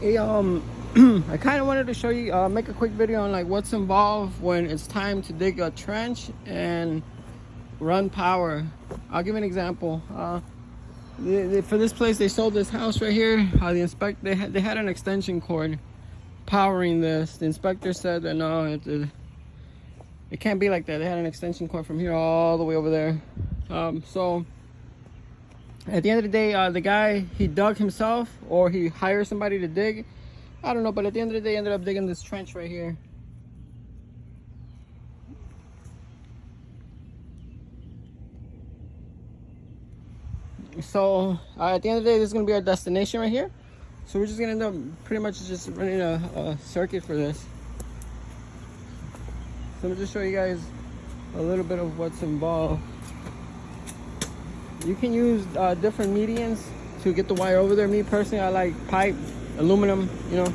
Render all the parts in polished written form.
Hey, I kind of wanted to show you, make a quick video on like what's involved when it's time to dig a trench and run power. I'll give you an example. For this place, they sold this house right here. They had an extension cord powering this. The inspector said that no, it can't be like that. They had an extension cord from here all the way over there. So at the end of the day, the guy, he dug himself or he hired somebody to dig. I don't know, but at the end of the day, ended up digging this trench right here. So at the end of the day, this is gonna be our destination right here. So we're just gonna end up pretty much just running a circuit for this. So I'm gonna just show you guys a little bit of what's involved. You can use different mediums to get the wire over there. Me personally, I like pipe, aluminum, you know.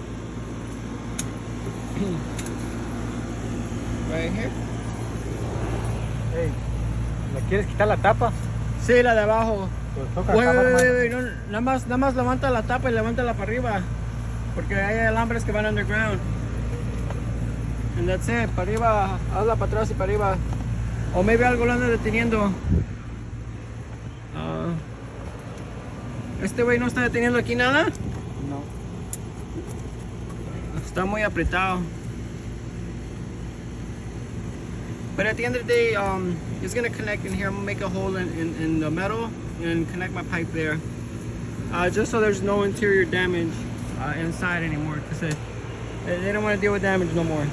Right here. Hey, ¿le quieres quitar la tapa? Sí, la de abajo. Pues toca Wait, no, nada más levanta la tapa y levántala para arriba. Porque hay alambres que van underground. And that's it, para arriba, hazla para atrás y para arriba. O maybe algo lo anda deteniendo. Este güey no está deteniendo aquí nada. No. Está muy apretado. But at the end of the day, it's gonna connect in here. I'm gonna make a hole in the metal and connect my pipe there. Just so there's no interior damage inside anymore, because they don't want to deal with damage no more.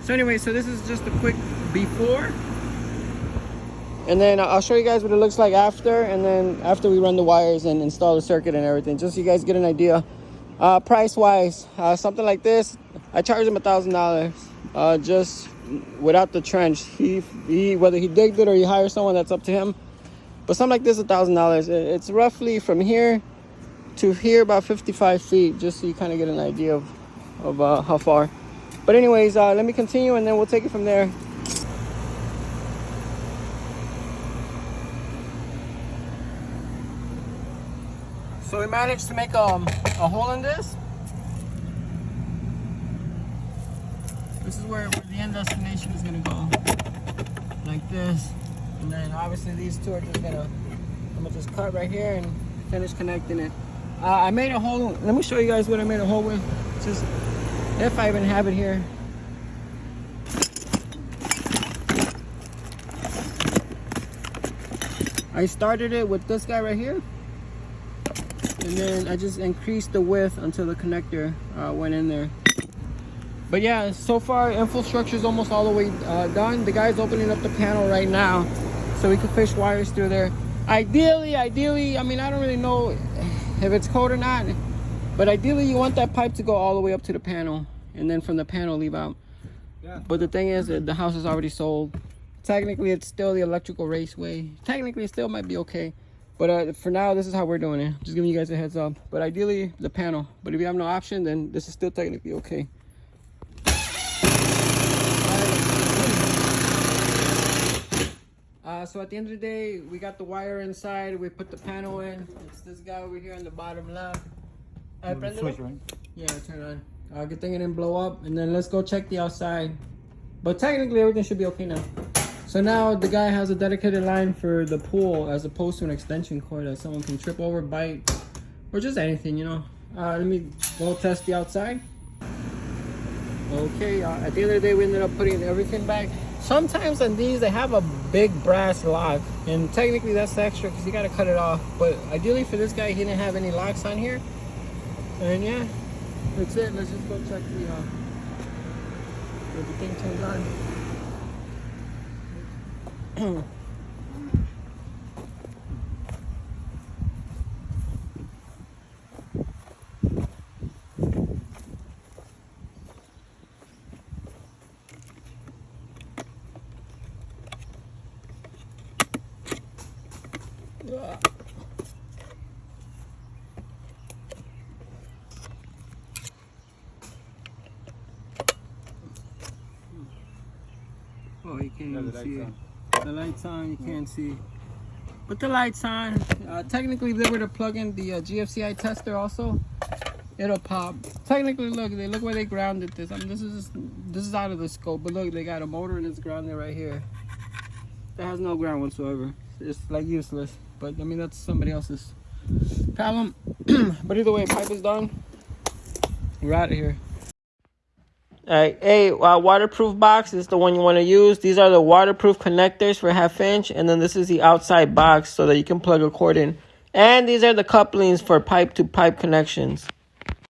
So anyway, so this is just a quick before. And then I'll show you guys what it looks like after, and then after we run the wires and install the circuit and everything, just so you guys get an idea. Price wise, something like this, I charge him $1,000 just without the trench. He whether he digged it or he hired someone, that's up to him. But something like this, $1,000. It's roughly from here to here about 55 feet, just so you kind of get an idea of how far. But anyways, let me continue and then we'll take it from there. So we managed to make a hole in this. This is where the end destination is gonna go, like this. And then obviously these two are just I'm gonna just cut right here and finish connecting it. I made a hole. Let me show you guys what I made a hole with. Just if I even have it here. I started it with this guy right here. And then I just increased the width until the connector went in there. But yeah, so far infrastructure is almost all the way done. The guy's opening up the panel right now so we can fish wires through there. Ideally, I mean, I don't really know if it's code or not, but ideally you want that pipe to go all the way up to the panel and then from the panel leave out. Yeah. But the thing is that the house is already sold. Technically, it's still the electrical raceway. Technically, it still might be okay. But for now, this is how we're doing it. Just giving you guys a heads up. But ideally, the panel. But if you have no option, then this is still technically okay. So at the end of the day, we got the wire inside. We put the panel in. It's this guy over here on the bottom left. Switch, right? Yeah, turn on. Good thing it didn't blow up. And then let's go check the outside. But technically, everything should be okay now. So now the guy has a dedicated line for the pool as opposed to an extension cord that someone can trip over, bite, or just anything, you know. Let me go test the outside. Okay, at the end of the day, we ended up putting everything back. Sometimes on these, they have a big brass lock, and technically that's extra because you got to cut it off. But ideally for this guy, he didn't have any locks on here. And yeah, that's it. Let's just go check the everything turns on. Oh, you can't even see it. The light's on, you can't see. Put the lights on. Technically, they were to plug in the GFCI tester also. it'll pop. Technically, look where they grounded this. I mean, this is out of the scope, but look, they got a motor and it's grounded right here. That has no ground whatsoever. It's like useless. But I mean, that's somebody else's problem. But either way, pipe is done. We're out of here. Alright, hey, waterproof box is the one you want to use. These are the waterproof connectors for 1/2 inch, and then this is the outside box so that you can plug a cord in. And these are the couplings for pipe to pipe connections.